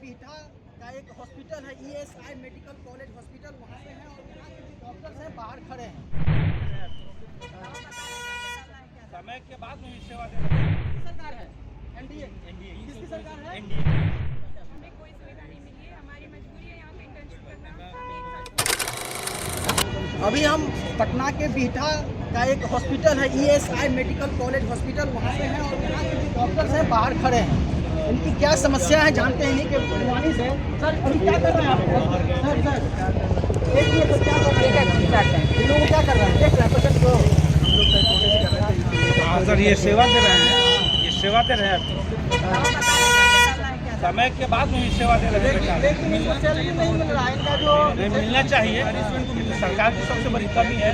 Beta का एक hospital है, ESI मेडिकल कॉलेज हॉस्पिटल, वहाँ पे है और यहाँ के जो डॉक्टर्स हैं बाहर खड़े हैं। समय के बाद में भी सेवा दे रहे हैं। सरकार है एनडीए किसकी सरकार है? एनडीए हमें कोई सुविधा नहीं मिली है, हमारी मजबूरी है यहाँ पे इंटर्नशिप करना। अभी हम पटना के बीटा का एक हॉस्पिटल है, ESI मेडिकल कॉलेज हॉस्पिटल, वहाँ पे है और यहाँ के जो डॉक्टर्स हैं बाहर खड़े हैं। इनकी क्या समस्या है जानते हैं इन्हीं के बुलवानी से। सर अभी क्या कर रहे हैं आप? सर एक मिनट, तो क्या कर रहे हैं? इन लोग क्या कर रहे हैं? देख रहे हैं पेशेंट को। हाँ सर, ये सेवा दे रहे हैं, ये सेवा दे रहे हैं। समय के बाद में भी सेवा दे रहे हैं। लेकिन इनको सैलरी नहीं मिल रहा है, इनका जो मिलना चाहिए। सरकार की सबसे बड़ी कमी है,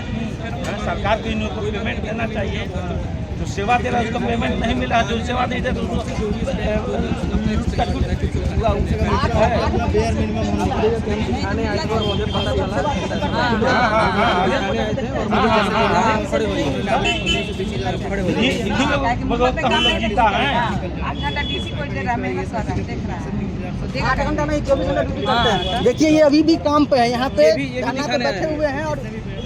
सरकार को इनको पेमेंट देना चाहिए। जो सेवा दे रहा है उसको पेमेंट नहीं मिला, जो सेवा नहीं दे रहा उसको जीता है। 8 घंटा डीसी कोई दे रहा है, मेहनत कर रहा है, देख रहा है। 8 घंटा नहीं 24 घंटा ड्यूटी करते हैं। देखिए ये अभी भी काम पे है, यहाँ पे धरना पे बैठे हुए हैं और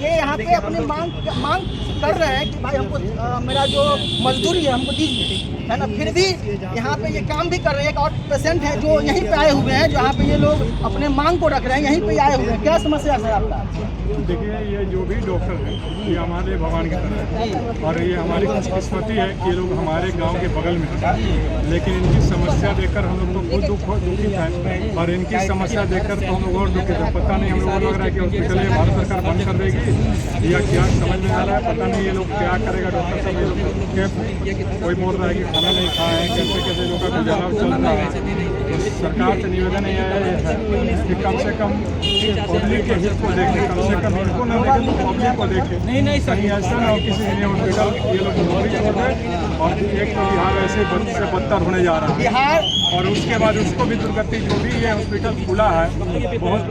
ये यहाँ पे अपनी मांग कर रहे हैं कि भाई हमको मेरा जो मजदूरी है हमको दीजिए, है ना। फिर भी यहाँ पे ये काम भी कर रहे हैं। एक और पेशेंट है जो यहीं पे आए हुए हैं, जहाँ पे ये लोग अपने मांग को रख रहे हैं, यहीं पे आए हुए हैं। क्या समस्या है आपका? देखिए, ये जो भी डॉक्टर हैं ये हमारे भगवान की तरह है और ये हमारी खुशकिस्मती है कि ये लोग हमारे गांव के बगल में हैं। लेकिन इनकी समस्या देखकर हम लोग को खुद दुखित है और इनकी समस्या देखकर तो हम लोग और दुखित है। पता नहीं, हम लोग को लग रहा है कि हॉस्पिटल ये भारत सरकार बंद कर देगी या क्या, समझ में आ रहा है। पता नहीं ये लोग क्या करेगा। डॉक्टर सब ये लोग कोई बोल रहा है कि खाना नहीं खाए, कैसे कैसे लोगों का गुजारा चल रहा है। सरकार से निवेदन ये है कि कम से कम पब्लिक के हित को देखें, कम से कम इनको न देखें तो पब्लिक को देखें। नहीं सर, ऐसा ना हो किसी ने हॉस्पिटल ये लोग नौकरी छोड़ दें और एक तो बिहार ऐसे से बदतर होने जा रहा है बिहार, और उसके बाद उसको भी दुर्गति, जो भी ये हॉस्पिटल खुला है बहुत,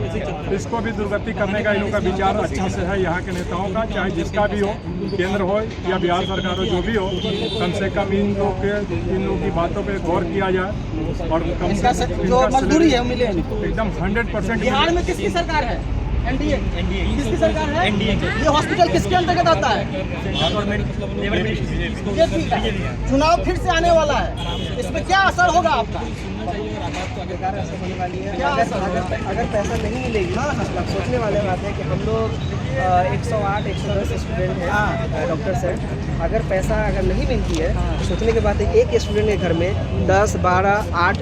इसको भी दुर्गति करने का इन लोगों का विचार अच्छा से है। यहाँ के नेताओं का, चाहे जिसका भी हो, केंद्र हो या बिहार सरकार हो, जो भी हो, कम से कम इन लोग की बातों पे गौर किया जाए और कम से कम जो मजदूरी है मिले एकदम 100%। बिहार में किसकी सरकार है? एनडीए किसकी सरकार है? एनडीए। ये हॉस्पिटल किसके अंतर्गत आता है? ये ठीक है। चुनाव फिर से आने वाला है, इसमें क्या असर होगा आपका? अगर पैसा नहीं मिलेगी, सोचने वाले बात है कि हम लोग 108 110 स्टूडेंट हैं, डॉक्टर्स हैं। अगर पैसा अगर नहीं मिलती है तो सोचने के बाद है एक स्टूडेंट के घर में 10 12 8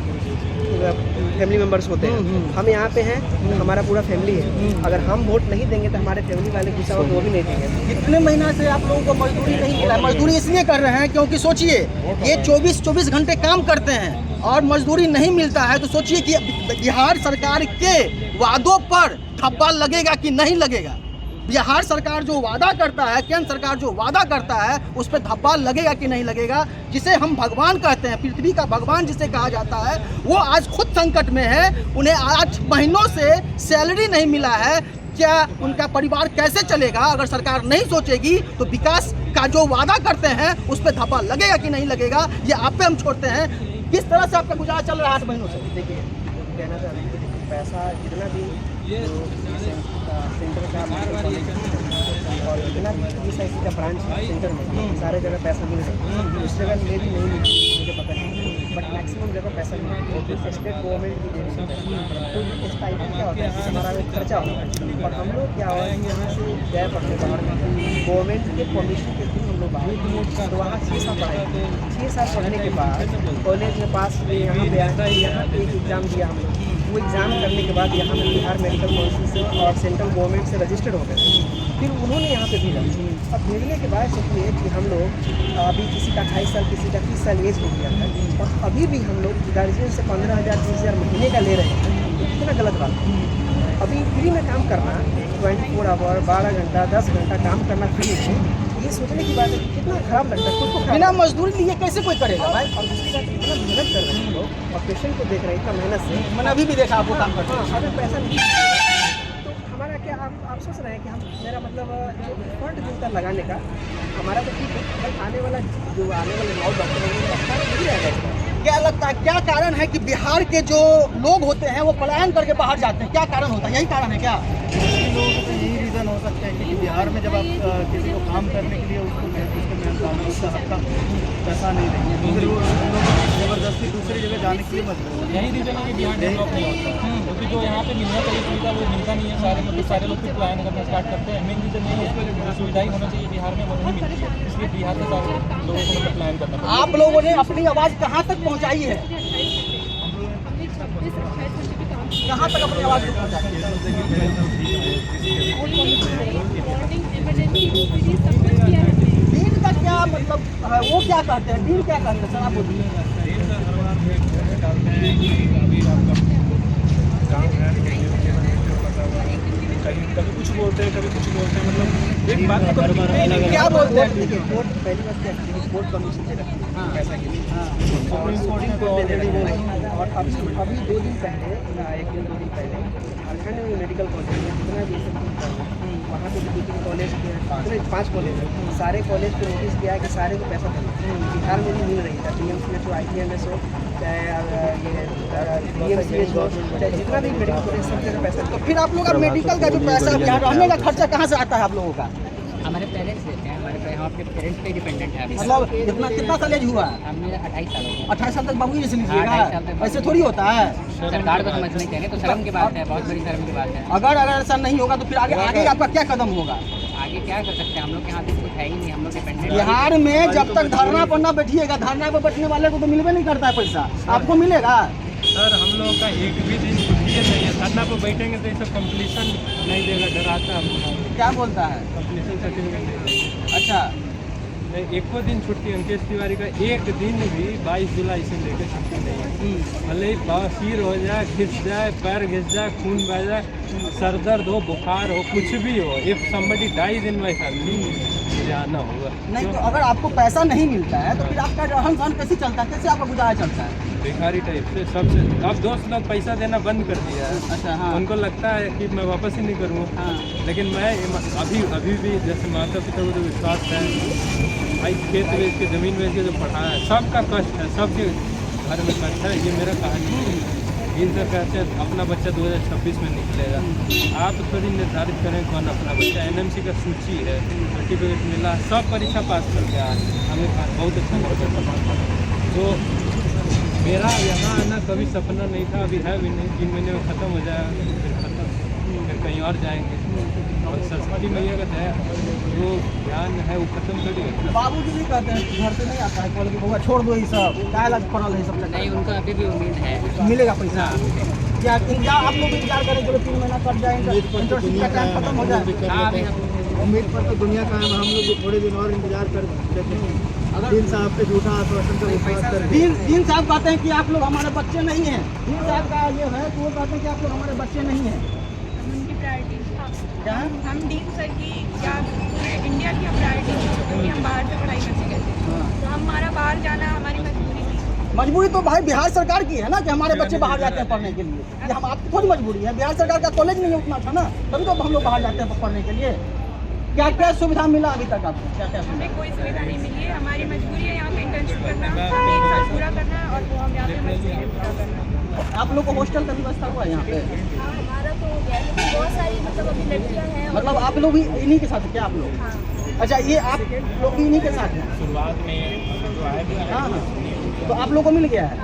फैमिली मेंबर्स होते हैं। हम यहाँ पे हैं, हमारा पूरा फैमिली है। अगर हम वोट नहीं देंगे तो हमारे फैमिली वाले गुस्सा हो तो वो भी नहीं देंगे। कितने महीना से आप लोगों को मजदूरी नहीं मिला? मजदूरी इसलिए कर रहे हैं क्योंकि सोचिए ये 24 घंटे काम करते हैं और मजदूरी नहीं मिलता है, तो सोचिए कि बिहार सरकार के वादों पर धब्बा लगेगा कि नहीं लगेगा। बिहार सरकार जो वादा करता है, केंद्र सरकार जो वादा करता है, उस पर धब्बा लगेगा कि नहीं लगेगा। जिसे हम भगवान कहते हैं, पृथ्वी का भगवान जिसे कहा जाता है, वो आज खुद संकट में है। उन्हें 8 महीनों से सैलरी नहीं मिला है। क्या उनका परिवार कैसे चलेगा? अगर सरकार नहीं सोचेगी तो विकास का जो वादा करते हैं उस पर धब्बा लगेगा कि नहीं लगेगा, ये आप पे हम छोड़ते हैं। किस तरह से आपका गुजारा चल रहा है 8 महीनों से? देखिए, कहना चाहते हैं पैसा जितना भी सेंटर का और जितना भी ESI का ब्रांच सेंटर में सारे जगह पैसा मिल रहा है। उस जगह में भी नहीं मिल रही, मुझे पता नहीं, बट मैक्सिमम जगह पैसा मिल रहा है। स्टेट गवर्नमेंट की दे रही है। तो इस टाइप क्या होता है, हमारा खर्चा होता है और हम लोग क्या हुआ है यहाँ से गए पढ़ने बाहर में, गवर्नमेंट के परमिशन के थ्रू हम लोग बाहर, तो वहाँ 6 साल पढ़ाए। 6 साल पढ़ने के बाद कॉलेज में पास हुए, यहाँ पे आए, यहाँ पे एक एग्ज़ाम दिया हम लोग। वो एग्ज़ाम करने के बाद यहाँ पे बिहार मेडिकल काउंसिल से और सेंट्रल गवर्नमेंट से रजिस्टर्ड हो गए। फिर उन्होंने यहाँ पे भेजा। अब भेजने के बाद सोचिए कि हम लोग अभी किसी का 28 साल, किसी का 30 साल एज हो गया है और अभी भी हम लोग गार्जियन से 15,000 20,000 महीने का ले रहे हैं। तो कितना गलत बात है। अभी फ्री में काम करना, 24 आवर 12 घंटा 10 घंटा काम करना फ्री है, ये सोचने की बात है कि कितना खराब लगता है। खुद को बिना मजदूरी लिए कैसे कोई करेगा भाई? और दूसरी बात, इतना मेहनत कर रहे हैं हम लोग और पेशेंट को देख रहे हैं इतना मेहनत से। मैंने अभी भी देखा आपको काम करते हैं। अगर पैसा नहीं तो हमारा क्या, आप सोच रहे हैं कि हम, मेरा मतलब जो एफर्ट मिलता है लगाने का हमारा तो ठीक है, बट आने वाला 9 डॉक्टर नहीं रहेगा। क्या लगता है क्या कारण है कि बिहार के जो लोग होते हैं वो पलायन करके बाहर जाते हैं? क्या कारण होता है? यही कारण है क्या? लोगों का यही रीज़न हो सकता है कि बिहार में जब आप किसी को काम करने के लिए उसको उसका हक का पैसा नहीं देंगे, दूसरे लोग ज़बरदस्ती दूसरी जगह जाने के लिए मजबूर हैं। यही रीज़न है कि बिहार डेवलप नहीं होता, क्योंकि जो यहाँ पे मिलना चाहिए सुविधा वो मिलता नहीं है। सारे लोग फिर प्लान करना स्टार्ट करते हैं। मेन रीज़न नहीं है, जो सुविधा ही होना चाहिए बिहार में वो नहीं मिलती है, इसलिए बिहार के सारे लोगों को मतलब प्लान करना पड़ता है। आप लोगों ने अपनी आवाज़ कहाँ तक पहुँचाई है? कहाँ तक अपनी आवाज़ पहुँचाई? डीन का क्या मतलब है? वो क्या कहते हैं? डीन क्या कहते हैं सर? आप बोलिए। कभी कुछ बोलते हैं, कभी कुछ बोलते हैं, मतलब एक बात को कभी क्या बोलते हैं? देखिए कोर्ट पहली बात क्या है, कोर्ट कमीशन से रखती है पैसा के लिए। सुप्रीम कोर्ट को ऑलरेडी वो और अभी 2 दिन पहले, 1 दिन 2 दिन पहले झारखंड में मेडिकल कॉलेज में जितना भी वहाँ पे 2-3 कॉलेज के 5 कॉलेज है, सारे कॉलेज को नोटिस किया है कि सारे को पैसा देना। बिहार में भी मिल रही है, DMCH हो, ITMS हो, चाहे ये DMCH हो, चाहे जितना भी मेडिकल कॉलेज सब जगह पैसा। तो फिर आप लोग का मेडिकल का जो पैसा, यहाँ रहने का खर्चा कहाँ से आता है आप लोगों का? हमारे पेरेंट्स देते हैं, हमारे यहाँ पे पेरेंट्स पे डिपेंडेंट है। मतलब कितना साल एज हुआ? हमने 28 साल हो गए। 28 साल तक बाबू जी से 28 साल लीजिएगा? तक ऐसे थोड़ी होता है। सरकार को समझ नहीं चाहिए, तो शर्म की बात है, बहुत बड़ी शर्म की बात है। अगर ऐसा नहीं होगा तो फिर आगे आपका क्या कदम होगा? आगे क्या कर सकते हैं? हम लोग के हाथ में कुछ है ही नहीं, हम लोग डिपेंडेंट। बिहार में जब तक धरना पर न बैठिएगा, धरना पर बैठने वाले को तो मिलवे नहीं करता है पैसा, आपको मिलेगा? सर हम लोगों का एक भी दिन छुट्टी नहीं है। धरना पर बैठेंगे तो ये सब कंप्लीशन नहीं देगा, डराता है। क्या बोलता है? कंप्लीशन सर्टिफिकेट नहीं देगा। अच्छा, एको दिन छुट्टी अंकेश तिवारी का एक दिन भी 22 जुलाई से लेकर छुट्टी नहीं है। भले ही बवासीर हो जाए, खिंच जाए, पैर घिस जाए, खून बह जाए, सर दर्द हो, बुखार हो, कुछ भी हो, if somebody dies in my family, मुझे आना होगा। नहीं तो अगर आपको पैसा नहीं मिलता है तो फिर आपका रहन सहन कैसे चलता है? कैसे आपका गुजारा चलता है? भिखारी टाइप से सबसे। अब दोस्त लोग पैसा देना बंद कर दिया है। अच्छा, हाँ। उनको लगता है कि मैं वापस ही नहीं करूँगा। हाँ। लेकिन मैं अभी भी जैसे माता पिता को जो विश्वास है, भाई खेत बेच के ज़मीन बेच के जो पढ़ाया है, सबका कष्ट है, सबके घर में कष्ट है। ये मेरा कहानी है। इन सरकार से अपना बच्चा 2026 में निकलेगा। आप थोड़ी निर्धारित करें कौन अपना बच्चा। NMC का सूची है, सर्टिफिकेट मिला, सब परीक्षा पास कर गया, हमें बहुत अच्छा लगा। तो मेरा यहाँ आना कभी सपना नहीं था, अभी है भी नहीं। 3 महीने में ख़त्म हो जाएगा, फिर खत्म, फिर कहीं और जाएंगे। और सरस्वती मैया का दया जो ज्ञान है वो खत्म कर दिया। बाबू जी भी कहते हैं घर से नहीं आता है, कॉलेज में छोड़ दो ये सब, क्या लग पड़ल है सब? नहीं, उनको अभी भी उम्मीद है, मिलेगा पैसा? क्या आप लोग इंतजार करें चलो 3 महीना कट जाए, इंटर्नशिप का टाइम खत्म हो जाए? हाँ, अभी हम उम्मीद पर तो दुनिया का है, हम लोग भी थोड़े दिन और इंतजार कर लेते हैं। डीन साहब पे झूठा आश्वासन का विश्वास कर डीन साहब कहते हैं कि आप लोग हमारे बच्चे नहीं हैं। डीन साहब का ये है कि वो कहते हैं कि आप लोग हमारे बच्चे नहीं हैं। हम उनकी प्रायोरिटी क्या? हम डीन सर की क्या पूरे इंडिया की प्रायोरिटी क्योंकि हम बाहर से पढ़ाई कर सके थे, तो हमारा बाहर जाना हमारी मजबूरी थी। मजबूरी तो भाई बिहार सरकार की है ना कि हमारे बच्चे बाहर जाते हैं पढ़ने के लिए। ये हम आपकी थोड़ी मजबूरी है, बिहार सरकार का कॉलेज नहीं है उतना था ना, तभी तो हम लोग बाहर जाते हैं पढ़ने के लिए। क्या क्या सुविधा मिला अभी तक आपको? क्या क्या? हमें कोई सुविधा नहीं मिली है। हमारी मजबूरी है यहाँ पे इंटर्नशिप करना, 1 साल पूरा करना और वो हम यहाँ पे मजबूरी है पूरा करना। आप लोग को हॉस्टल का व्यवस्था हुआ है यहाँ पे? हमारा तो हो गया है, लेकिन बहुत सारी मतलब अभी लड़कियां हैं। मतलब आप लोग भी इन्हीं के साथ हैं क्या आप लोग? हाँ, अच्छा, ये आप लोग भी इन्हीं के साथ हैं? शुरुआत में जो आए हाँ हाँ, तो आप लोग को मिल गया है।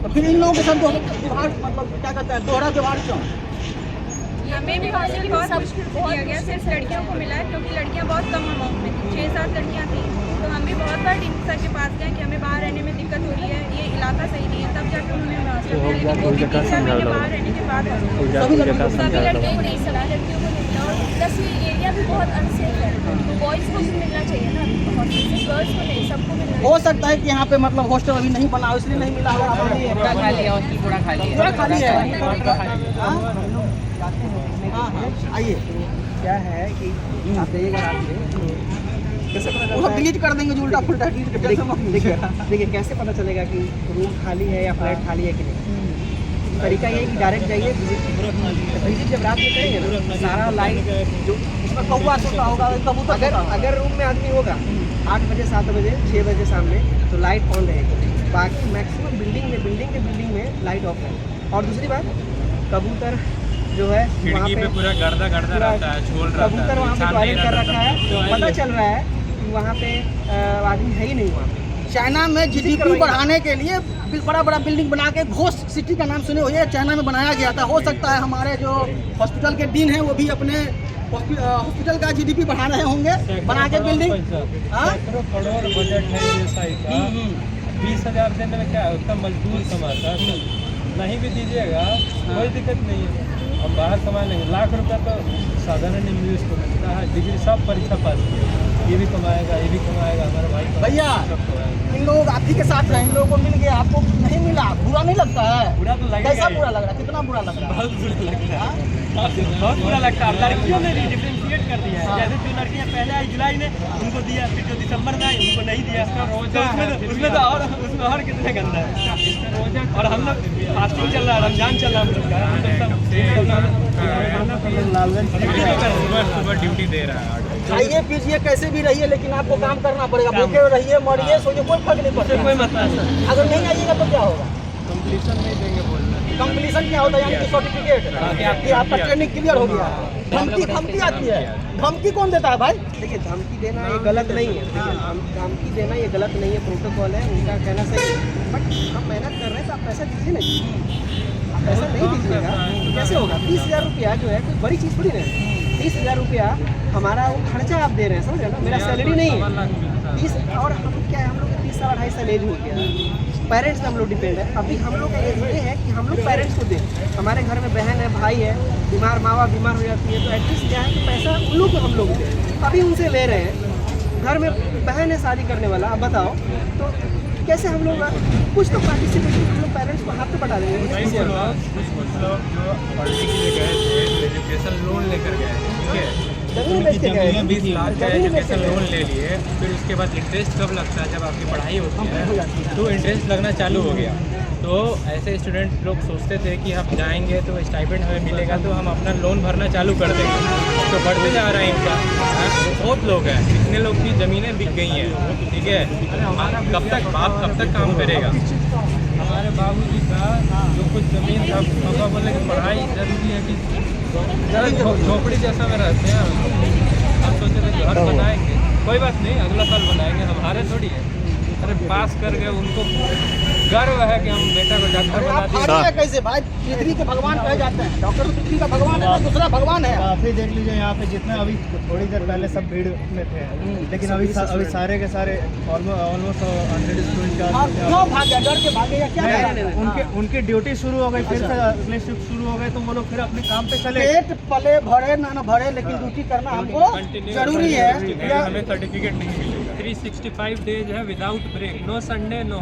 तो फिर इन लोगों के साथ व्यवहार मतलब क्या कहते हैं, दोहरा व्यवहार क्यों? हमें भी हॉस्टल बहुत मुश्किल से दिया गया, सिर्फ लड़कियों को मिला है क्योंकि लड़कियां बहुत कम अमाउंट में थी, 6-7 लड़कियां थी। तो हम भी बहुत बार डीन सर के पास गए कि हमें बाहर रहने में दिक्कत हो रही है, ये इलाका सही नहीं है, तब जाकर उन्होंने हॉस्टल में, लेकिन वो भी 3 महीने बाहर रहने के बाद सभी लड़कियों सभी लड़कियों को नहीं सला, लड़कियों को नहीं मिला। और प्लस ये एरिया भी बहुत अनसेफ है, तो बॉयज़ को भी मिलना चाहिए ना हॉस्टल, सिर्फ गर्ल्स को नहीं, सबको मिलना हो सकता है कि यहाँ पे मतलब हॉस्टल अभी नहीं बना हो इसलिए नहीं मिला होगा। पूरा खाली है, हॉस्टल पूरा खाली है। पूरा खाली है। हाँ हाँ, आइए। क्या है कि आप जाइएगा रात में, कैसे पता वो चलता है? डिलीट कर देंगे जो उल्टा फुल्टा डिलीट कर देंगे। देखिए कैसे पता चलेगा कि रूम खाली है या फ्लैट खाली है कि नहीं? तरीका ये है कि डायरेक्ट जाइए, विजिट जब रात में करेंगे ना, सारा लाइट जो उसमें कौवा सोता होगा, कबूतर अगर रूम में आदमी होगा 8 बजे 7 बजे 6 बजे शाम में तो लाइट ऑन रहेगी, बाकी मैक्सिमम बिल्डिंग में लाइट ऑफ है। और दूसरी बात, कबूतर जो है वहाँ पे पूरा गर्दा रहता है, झोल रहता है, कबूतर वहाँ पे टॉयलेट कर रखा है, तो पता चल रहा है कि वहाँ पे आदमी है ही नहीं वहाँ पे। चाइना में जीडीपी बढ़ाने के लिए बड़ा बड़ा बिल्डिंग बना के घोस्ट सिटी का नाम सुने हुए, चाइना में बनाया गया था। हो सकता है हमारे जो हॉस्पिटल के डीन हैं वो भी अपने हॉस्पिटल का जीडीपी बढ़ा रहे होंगे बना के बिल्डिंग। करोड़ बजट है ये साइड का, 20,000 देने में क्या है, उतना मजदूर कमाता है, नहीं भी दीजिएगा कोई दिक्कत नहीं है, हम बाहर कमा लेंगे। लाख रुपया तो साधारण इंग्लिश को मिलता है, डिग्री सब परीक्षा पास किया, ये भी कमाएगा, ये भी कमाएगा, हमारे भाई भैया इन लोग आप ही के साथ रहे, इन लोगों को मिल गया, आपको नहीं मिला, बुरा नहीं लगता है? बुरा तो लगेगा। कैसा बुरा लग रहा है, कितना बुरा लग रहा है? बहुत बुरा लगता है, बहुत बुरा लगता है। लड़कियों ने डिफ्रेंशिएट कर दिया है, जैसे जो लड़कियां पहले आई जुलाई में उनको दिया, फिर जो दिसंबर में आई उनको नहीं दिया, तो उसमें तो और कितने गंदा है। और हम लोग फास्टिंग चल रहा है, रमजान चल रहा है, हम लोग का सुबह ड्यूटी दे रहा है। खाइए पीजिए कैसे भी रहिए, लेकिन आपको काम करना पड़ेगा, भूखे रहिए मरिए सोइए, कोई फर्क नहीं पड़ता। कोई मतलब नहीं, अगर नहीं आइएगा तो क्या होगा? कंप्लीशन नहीं देंगे बोलना। कंप्लीशन क्या होता है? यानी कि सर्टिफिकेट कि आपका ट्रेनिंग क्लियर हो गया। धमकी आती है, धमकी कौन देता है भाई? देखिए, धमकी देना ये गलत नहीं है, धमकी देना ये गलत नहीं है, प्रोटोकॉल है, उनका कहना सही है। बट हम मेहनत कर रहे हैं तो आप पैसा दीजिए ना, आप पैसा नहीं दीजिएगा तो कैसे होगा? 30,000 रुपया जो है कोई बड़ी चीज़ थोड़ी ना है। 30,000 रुपया हमारा वो खर्चा आप दे रहे हैं, समझ रहे ना, मेरा सैलरी नहीं है 30। और हम क्या है, हम लोग 30 साल 2.5 साल एज हो गया, पेरेंट्स पे हम लोग डिपेंड है। अभी हम लोग का एज ये है कि हम लोग पेरेंट्स को दें, हमारे घर में बहन है, भाई है, बीमार माँ बाप बीमार हो जाती है, तो एटलीस्ट क्या है कि पैसा उन लोग को हम लोग दें। अभी उनसे ले रहे हैं, घर में बहन है शादी करने वाला, अब बताओ तो कैसे हम लोग कुछ तो पार्टिसिपेशन हम लोग पेरेंट्स को हाथ पे पटा देंगे। कुछ लोग जो पढ़ने के लिए गए थे, एजुकेशन लोन लेकर गए, ठीक है, जमीन बेच के गए, 20 लाख का एजुकेशन लोन ले लिए, फिर उसके बाद इंटरेस्ट कब लगता है, जब आपकी पढ़ाई होती है तो इंटरेस्ट लगना चालू हो गया। तो ऐसे स्टूडेंट लोग सोचते थे कि हम जाएंगे तो स्टाइपेंड हमें मिलेगा तो हम अपना लोन भरना चालू कर देंगे, तो बढ़ते जा रहा है इनका। बहुत लोग हैं, कितने लोग की ज़मीनें बिक गई हैं, ठीक है, कब तक बाप कब तक काम करेगा? हमारे बाबूजी का जो कुछ ज़मीन था, पापा बोले कि पढ़ाई जरूरी है, कि झोपड़ी जैसा में रहते हैं हम सोचे थे घर बनाएंगे, कोई बात नहीं, अगला साल बनाएंगे, हमारे थोड़ी है। अरे पास कर गए, उनको गर्व है कि हम बेटा को डॉक्टर बना दिए। कैसे भाई, पृथ्वी के भगवान कहे जाते हैं, डॉक्टर पृथ्वी का भगवान है, दूसरा भगवान है। काफी देख लीजिए यहाँ पे जितने अभी थोड़ी देर पहले सब भीड़ में थे, लेकिन अभी सारे के सारे ऑलमोस्ट 100 स्टूडेंट क्यों भागे, डर के भागे या क्या? उनकी ड्यूटी शुरू हो गई, फिर से अगले शिफ्ट शुरू हो गए, तो वो लोग फिर अपने काम पे चले। पेट पले भरे ना भरे, लेकिन ड्यूटी करना हमको जरूरी है। हमें सर्टिफिकेट नहीं मिलेगा। 365 डेज है without break, no Sunday no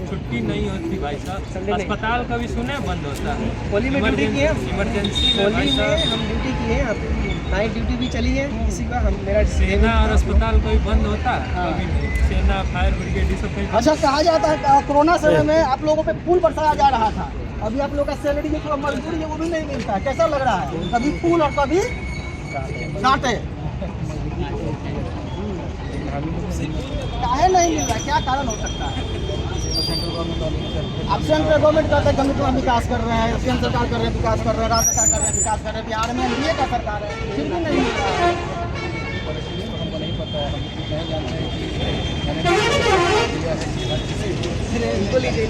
छुट्टी नहीं होती भाई साहब। अस्पताल का भी सुने बंद होता है, होली में ड्यूटी की है, इमरजेंसी में होली भाई में साहब हम ड्यूटी की है, यहाँ पे नाइट ड्यूटी भी चली है किसी का, हम मेरा सेना और अस्पताल कोई बंद होता है कभी नहीं, सेना फायर ब्रिगेड ये सब कहीं। अच्छा, कहा जाता है कोरोना समय में आप लोगों पे फूल बरसाया जा रहा था, अभी आप लोग का सैलरी जो थोड़ा मजदूरी है वो भी नहीं मिलता, कैसा लग रहा है? कभी फूल और कभी कांटे, काहे नहीं मिल रहा, क्या कारण हो सकता है? अब सेंट्रल गवर्नमेंट कहते हैं गंगा विकास कर रहे हैं, केंद्र सरकार कर रहे हैं विकास कर रहे हैं, राज्य सरकार कर रहे हैं विकास कर रहे हैं, बिहार में एनडीए का सरकार है, फिर भी नहीं मिल रहा है। हमको नहीं पता है, हम नहीं जानते हैं कि इनको लीजिए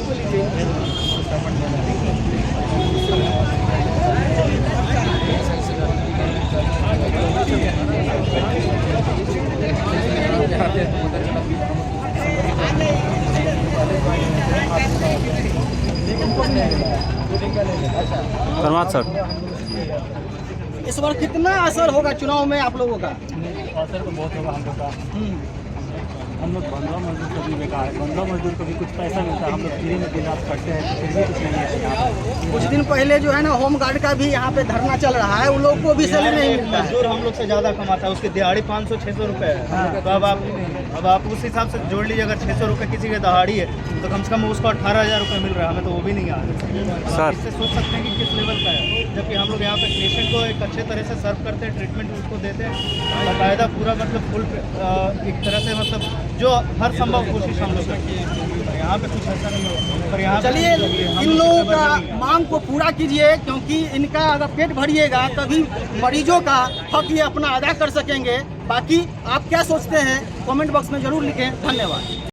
धन्यवाद सर। इस बार कितना असर होगा चुनाव में आप लोगों का? असर तो बहुत होगा हम लोग का। हम लोग बंधुआ मजदूर कभी बेकार है, बंधुआ मजदूर को भी कुछ पैसा मिलता है, हम लोग फ्री में दिन रात करते हैं, फिर भी कुछ नहीं है यहाँ पे। कुछ दिन पहले जो है ना होम गार्ड का भी यहाँ पे धरना चल रहा है, उन लोग को भी सैलरी नहीं मिलता है। मजदूर हम लोग से ज़्यादा कमाता है, उसकी दिहाड़ी 500-600 रुपये है। तो अब आप उस हिसाब से जोड़ लीजिए, अगर 600 रुपये किसी की दहाड़ी है तो कम से कम उसको 18,000 रुपये मिल रहा है, हमें तो वो भी नहीं आ रहा है। इससे सोच सकते हैं कि किस लेवल का है, जबकि हम लोग यहाँ पे पेशेंट को एक अच्छे तरह से सर्व करते हैं, ट्रीटमेंट उसको देते हैं, बाकायदा पूरा मतलब फुल एक तरह से मतलब जो हर संभव कोशिश हम लोग करते हैं। यहाँ पे कुछ ऐसा नहीं होगा, पर यहाँ पे चलिए हम इन लोग लोगों के का बराबर नहीं है। मांग को पूरा कीजिए, क्योंकि इनका अगर पेट भरिएगा तभी मरीजों का हक ये अपना अदा कर सकेंगे। बाकी आप क्या सोचते हैं कमेंट बॉक्स में जरूर लिखें। धन्यवाद।